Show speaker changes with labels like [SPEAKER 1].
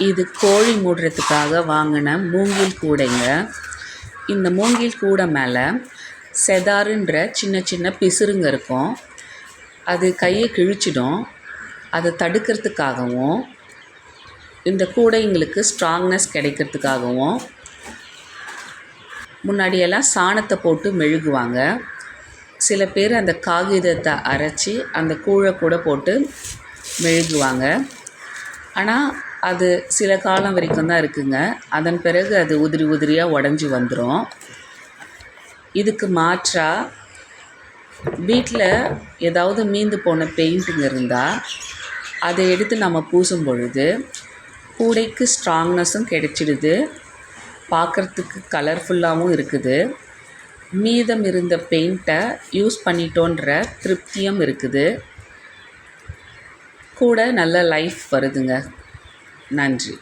[SPEAKER 1] இது கோழி மூடுறதுக்காக வாங்கின மூங்கில் கூடைங்க. இந்த மூங்கில் கூடை மேலே செதாருன்ற சின்ன சின்ன பிசுறுங்க இருக்கும். அது கையை கிழிச்சிடும். அதை தடுக்கிறதுக்காகவும் இந்த கூடைங்களுக்கு ஸ்ட்ராங்னஸ் கிடைக்கிறதுக்காகவும் முன்னாடியெல்லாம் சாணத்தை போட்டு மெழுகுவாங்க. சில பேர் அந்த காகிதத்தை அரைச்சி அந்த கூழை கூட போட்டு மெழுகுவாங்க. ஆனால் அது சில காலம் வரைக்கும் தான் இருக்குங்க. அதன் பிறகு அது உதிரி உதிரியாக உடஞ்சி வந்துடும். இதுக்கு மாற்றாக வீட்டில் ஏதாவது மீந்து போன பெயிண்ட்டுங்க இருந்தால் அதை எடுத்து நம்ம பூசும் பொழுது கூடைக்கு ஸ்ட்ராங்னஸும் கிடைச்சிடுது, பார்க்குறதுக்கு கலர்ஃபுல்லாகவும் இருக்குது. மீதம் இருந்த பெயிண்ட்டை யூஸ் பண்ணிட்டோன்ற திருப்தியும் இருக்குது. கூட நல்ல லைஃப் வருதுங்க. நன்றி.